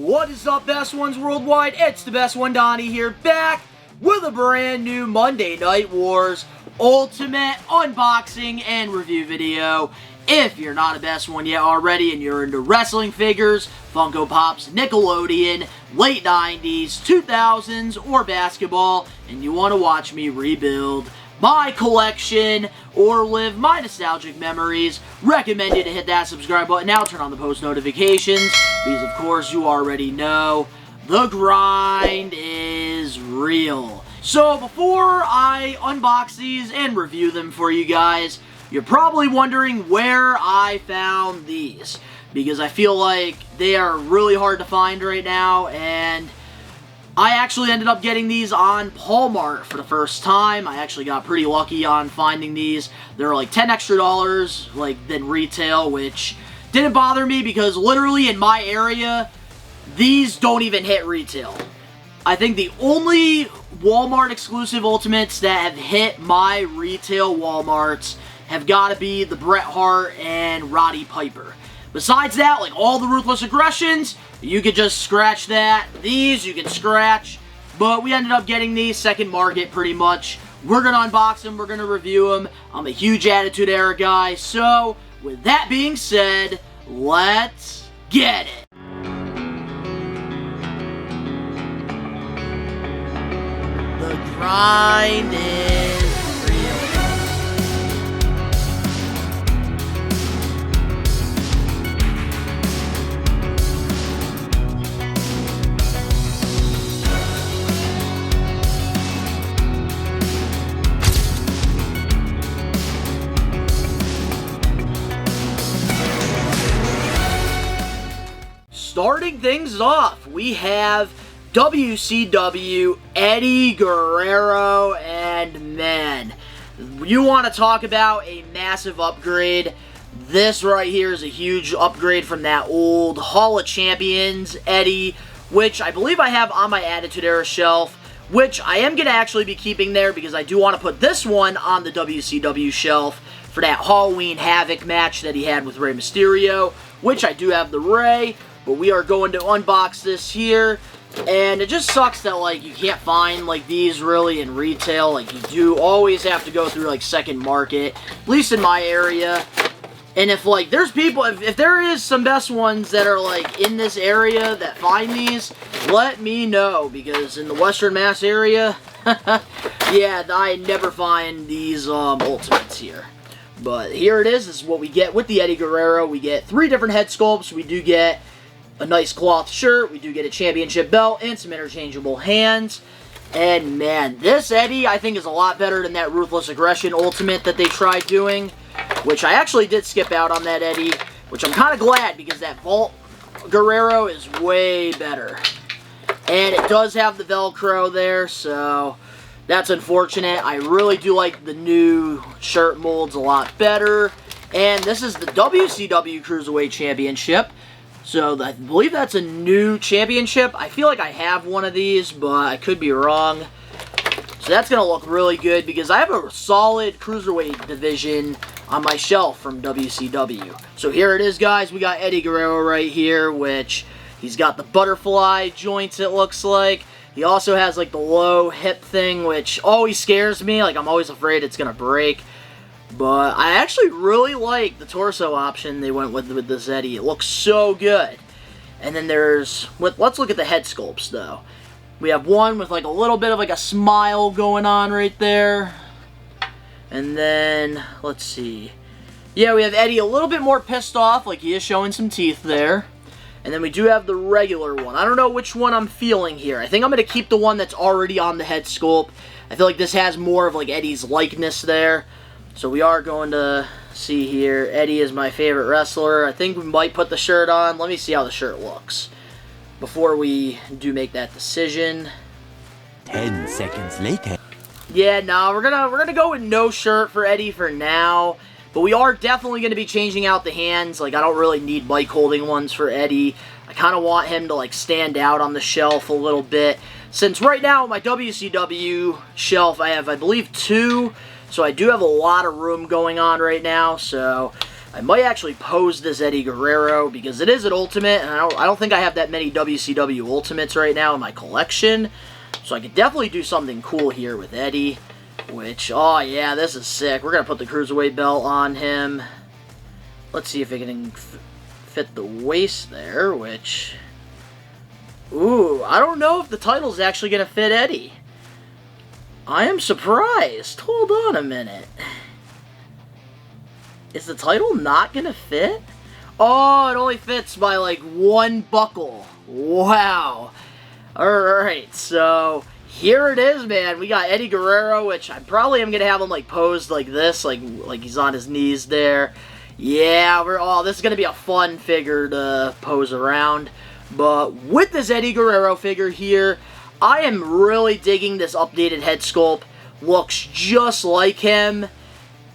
What is up, best ones worldwide? It's the best one, Donnie here, back with a brand new Monday Night Wars Ultimate unboxing and review video. If you're not a best one yet already and you're into wrestling figures, Funko Pops, Nickelodeon, late 90s, 2000s, or basketball, and you want to watch me rebuild my collection or live my nostalgic memories, recommend you to hit that subscribe button now, turn on the post notifications, because of course you already know the grind is real. So before I unbox these and review them for you guys, you're probably wondering where I found these, because I feel like they are really hard to find right now, and I actually ended up getting these on Walmart for the first time. I actually got pretty lucky on finding these. They were like $10 extra than retail, which didn't bother me because literally in my area, these don't even hit retail. I think the only Walmart exclusive Ultimates that have hit my retail Walmarts have got to be the Bret Hart and Roddy Piper. Besides that, like all the Ruthless Aggressions, you could just scratch that. These you can scratch, but we ended up getting these second market pretty much. We're going to unbox them, we're going to review them. I'm a huge Attitude Era guy, so with that being said, let's get it. The grind is real. Starting things off, we have WCW Eddie Guerrero, and man, you want to talk about a massive upgrade. This right here is a huge upgrade from that old Hall of Champions Eddie, which I believe I have on my Attitude Era shelf, which I am going to actually be keeping there because I do want to put this one on the WCW shelf for that Halloween Havoc match that he had with Rey Mysterio, which I do have the Rey. But we are going to unbox this here, and it just sucks that, like, you can't find, like, these really in retail. Like, you do always have to go through, like, second market, at least in my area. And if, like, there's people, if there is some best ones that are, like, in this area that find these, let me know, because in the Western Mass area, yeah, I never find these Ultimates here. But here it is. This is what we get with the Eddie Guerrero. We get 3 different head sculpts. We do get a nice cloth shirt, we do get a championship belt, and some interchangeable hands. And man, this Eddie I think is a lot better than that Ruthless Aggression Ultimate that they tried doing, which I actually did skip out on that Eddie, which I'm kind of glad because that Vault Guerrero is way better. And it does have the Velcro there, so that's unfortunate. I really do like the new shirt molds a lot better. And this is the WCW Cruiserweight Championship. So I believe that's a new championship. I feel like I have one of these, but I could be wrong. So that's going to look really good because I have a solid Cruiserweight division on my shelf from WCW. So here it is, guys. We got Eddie Guerrero right here, which he's got the butterfly joints, it looks like. He also has like the low hip thing, which always scares me. Like, I'm always afraid it's going to break. But I actually really like the torso option they went with this Eddie. It looks so good. And then let's look at the head sculpts though. We have one with like a little bit of like a smile going on right there. And then, let's see. Yeah, we have Eddie a little bit more pissed off, like he is showing some teeth there. And then we do have the regular one. I don't know which one I'm feeling here. I think I'm going to keep the one that's already on the head sculpt. I feel like this has more of like Eddie's likeness there. So we are going to see here. Eddie is my favorite wrestler. I think we might put the shirt on. Let me see how the shirt looks before we do make that decision. 10 seconds later. Yeah, no, we're gonna go with no shirt for Eddie for now. But we are definitely going to be changing out the hands. Like, I don't really need mic holding ones for Eddie. I kind of want him to like stand out on the shelf a little bit. Since right now my WCW shelf I have, I believe, 2. So I do have a lot of room going on right now, so I might actually pose this Eddie Guerrero because it is an Ultimate, and I don't think I have that many WCW Ultimates right now in my collection. So I could definitely do something cool here with Eddie, which, oh yeah, this is sick. We're going to put the Cruiserweight belt on him. Let's see if it can fit the waist there, which... Ooh, I don't know if the title's actually going to fit Eddie. I am surprised. Hold on a minute. Is the title not going to fit? Oh, it only fits by like one buckle. Wow. Alright, so here it is, man. We got Eddie Guerrero, which I probably am going to have him like posed like this, like he's on his knees there. Yeah, this is going to be a fun figure to pose around. But with this Eddie Guerrero figure here, I am really digging this updated head sculpt. Looks just like him.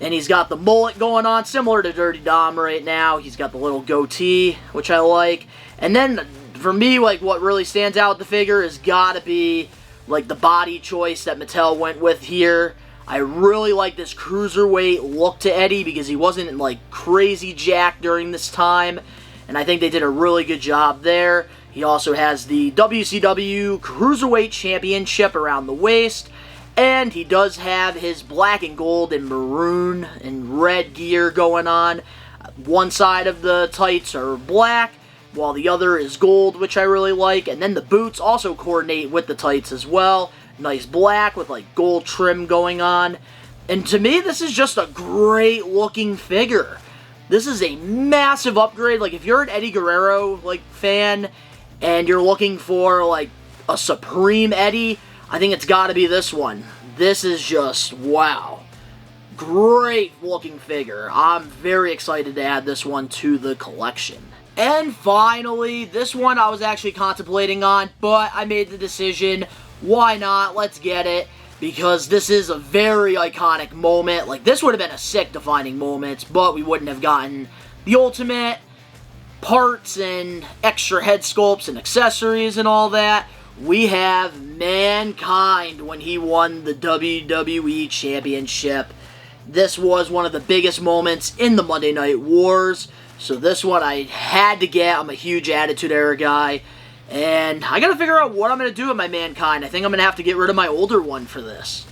And he's got the mullet going on, similar to Dirty Dom right now. He's got the little goatee, which I like. And then, for me, like, what really stands out with the figure has got to be, like, the body choice that Mattel went with here. I really like this cruiserweight look to Eddie because he wasn't, like, crazy jacked during this time. And I think they did a really good job there. He also has the WCW Cruiserweight Championship around the waist. And he does have his black and gold and maroon and red gear going on. One side of the tights are black, while the other is gold, which I really like. And then the boots also coordinate with the tights as well. Nice black with like gold trim going on. And to me, this is just a great looking figure. This is a massive upgrade. Like, if you're an Eddie Guerrero like fan and you're looking for like a Supreme Eddie, I think it's got to be this one. This is just, wow. Great looking figure. I'm very excited to add this one to the collection. And finally, this one I was actually contemplating on, but I made the decision, why not? Let's get it. Because this is a very iconic moment. Like, this would have been a sick defining moment, but we wouldn't have gotten the Ultimate, parts, and extra head sculpts and accessories and all that. We have Mankind when he won the WWE Championship. This was one of the biggest moments in the Monday Night Wars. So this one I had to get. I'm a huge Attitude Era guy. And I gotta figure out what I'm gonna do with my Mankind. I think I'm gonna have to get rid of my older one for this.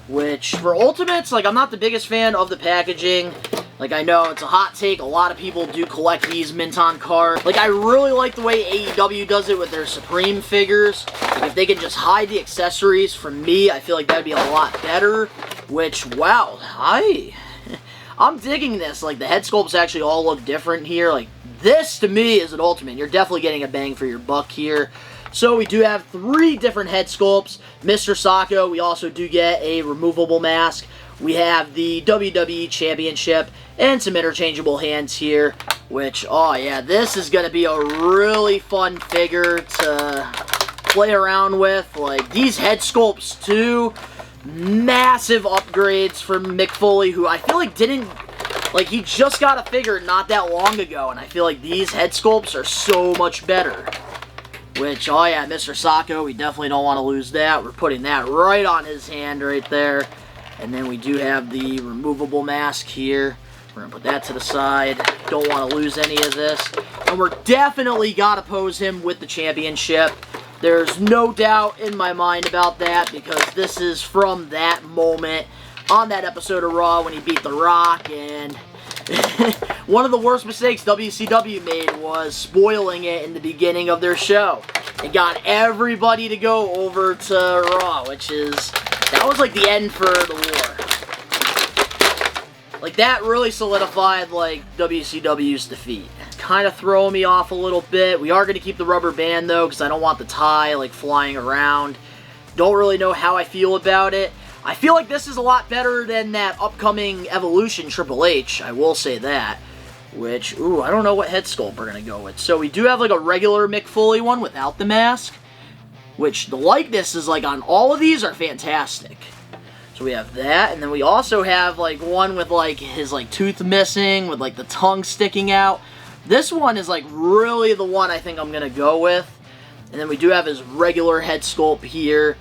Which, for Ultimates, like, I'm not the biggest fan of the packaging. Like, I know it's a hot take. A lot of people do collect these mint on card. Like, I really like the way AEW does it with their Supreme figures. Like, if they could just hide the accessories from me, I feel like that'd be a lot better. Which, wow, I'm digging this. Like, the head sculpts actually all look different here. Like, this, to me, is an Ultimate. You're definitely getting a bang for your buck here. So we do have 3 different head sculpts. Mr. Sacco, we also do get a removable mask. We have the WWE Championship and some interchangeable hands here. Which, oh yeah, this is going to be a really fun figure to play around with. Like, these head sculpts, too. Massive upgrades from Mick Foley, who I feel like didn't... Like, he just got a figure not that long ago, and I feel like these head sculpts are so much better. Which, oh yeah, Mr. Sacco, we definitely don't want to lose that. We're putting that right on his hand right there. And then we do have the removable mask here. We're going to put that to the side. Don't want to lose any of this. And we're definitely got to pose him with the championship. There's no doubt in my mind about that, because this is from that moment on that episode of Raw when he beat The Rock, and one of the worst mistakes WCW made was spoiling it in the beginning of their show. It got everybody to go over to Raw, that was like the end for the war. Like, that really solidified, like, WCW's defeat. Kind of throwing me off a little bit. We are going to keep the rubber band, though, because I don't want the tie, like, flying around. Don't really know how I feel about it. I feel like this is a lot better than that upcoming Evolution Triple H, I will say that. Which, ooh, I don't know what head sculpt we're going to go with. So we do have like a regular Mick Foley one without the mask, which the likeness is like on all of these are fantastic. So we have that, and then we also have like one with like his like tooth missing, with like the tongue sticking out. This one is like really the one I think I'm going to go with. And then we do have his regular head sculpt here.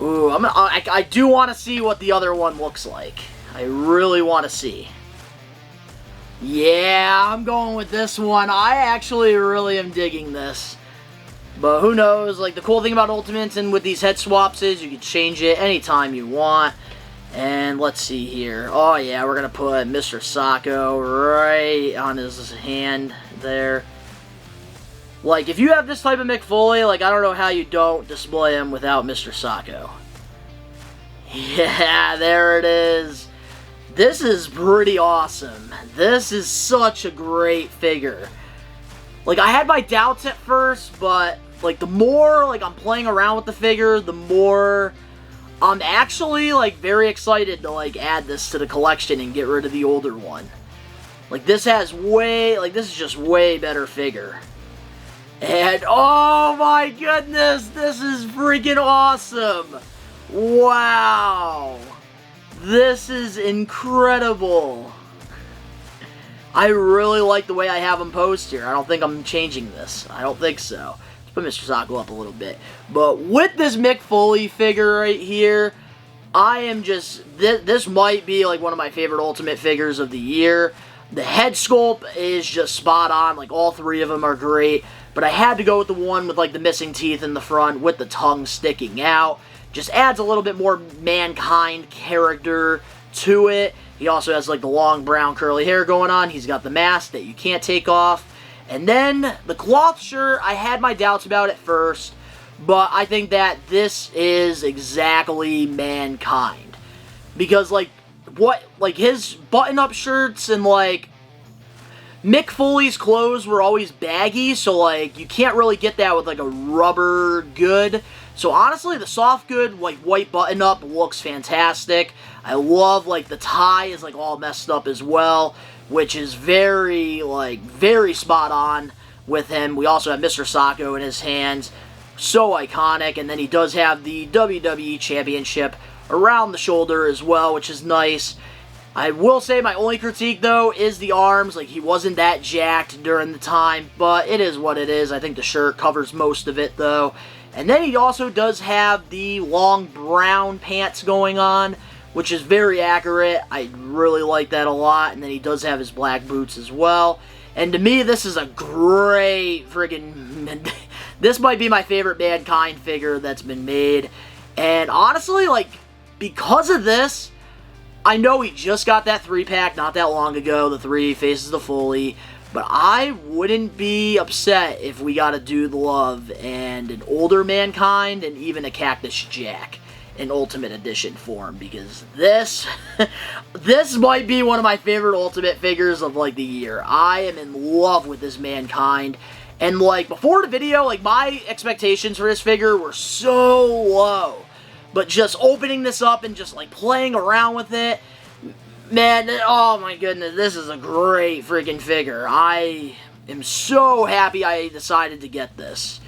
Ooh, I do want to see what the other one looks like. I really want to see. Yeah, I'm going with this one. I actually really am digging this. But who knows, like the cool thing about Ultimates and with these head swaps is you can change it anytime you want. And let's see here. Oh yeah, we're going to put Mr. Sacco right on his hand there. Like, if you have this type of Mick Foley, like, I don't know how you don't display him without Mr. Sacco. Yeah, there it is. This is pretty awesome. This is such a great figure. Like, I had my doubts at first, but, like, the more, like, I'm playing around with the figure, the more I'm actually, like, very excited to, like, add this to the collection and get rid of the older one. Like, this has way, like, this is just way better figure. And, oh my goodness, this is freaking awesome. Wow. This is incredible. I really like the way I have him posed here. I don't think I'm changing this. I don't think so. Let's put Mr. Sacco up a little bit. But with this Mick Foley figure right here, I am just... This might be like one of my favorite Ultimate figures of the year. The head sculpt is just spot on. Like, all three of them are great. But I had to go with the one with, like, the missing teeth in the front with the tongue sticking out. Just adds a little bit more Mankind character to it. He also has, like, the long brown curly hair going on. He's got the mask that you can't take off. And then the cloth shirt, I had my doubts about at first. But I think that this is exactly Mankind. Because, like, his button-up shirts and, like, Mick Foley's clothes were always baggy, so, like, you can't really get that with, like, a rubber good. So, honestly, the soft good, like, white button-up looks fantastic. I love, like, the tie is, like, all messed up as well, which is very, like, very spot on with him. We also have Mr. Sacco in his hands. So iconic. And then he does have the WWE Championship around the shoulder as well, which is nice. I will say my only critique, though, is the arms. Like, he wasn't that jacked during the time, but it is what it is. I think the shirt covers most of it, though. And then he also does have the long brown pants going on, which is very accurate. I really like that a lot. And then he does have his black boots as well. And to me, this is a great friggin'... This might be my favorite Mankind figure that's been made. And honestly, like, because of this... I know he just got that 3-pack not that long ago, the 3 Faces of Foley, but I wouldn't be upset if we got a Dude Love and an older Mankind and even a Cactus Jack in Ultimate Edition form, because this, this might be one of my favorite Ultimate figures of, like, the year. I am in love with this Mankind, and, like, before the video, like, my expectations for this figure were so low. But just opening this up and just, like, playing around with it, man, oh my goodness, this is a great freaking figure. I am so happy I decided to get this.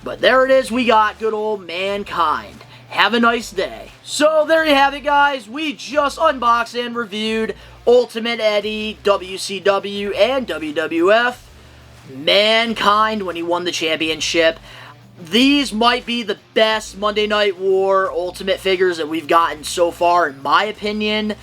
But there it is, we got good old Mankind. Have a nice day. So there you have it, guys. We just unboxed and reviewed Ultimate Eddie, WCW, and WWF. Mankind when he won the championship. These might be the best Monday Night War Ultimate figures that we've gotten so far, in my opinion.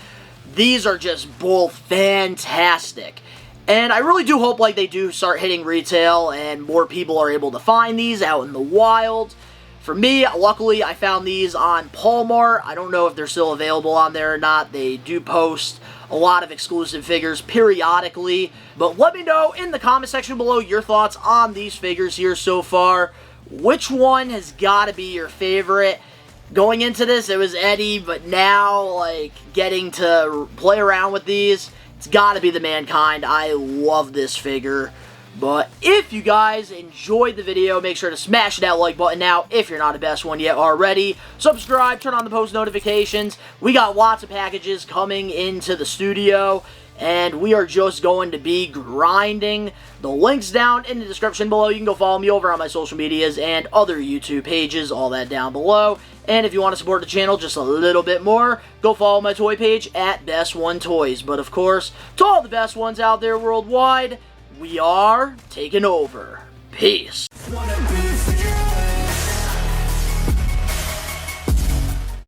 These are just both fantastic. And I really do hope, like, they do start hitting retail and more people are able to find these out in the wild. For me, luckily, I found these on Palmart. I don't know if they're still available on there or not. They do post a lot of exclusive figures periodically. But let me know in the comment section below your thoughts on these figures here so far. Which one has got to be your favorite? Going into this, it was Eddie, but now, like, getting to play around with these, it's got to be the Mankind. I love this figure. But if you guys enjoyed the video, make sure to smash that like button now if you're not a best one yet already. Subscribe, turn on the post notifications. We got lots of packages coming into the studio. And we are just going to be grinding. The link's down in the description below. You can go follow me over on my social medias and other YouTube pages, all that down below. And if you want to support the channel just a little bit more, go follow my toy page at Best One Toys. But of course, to all the best ones out there worldwide, we are taking over. Peace.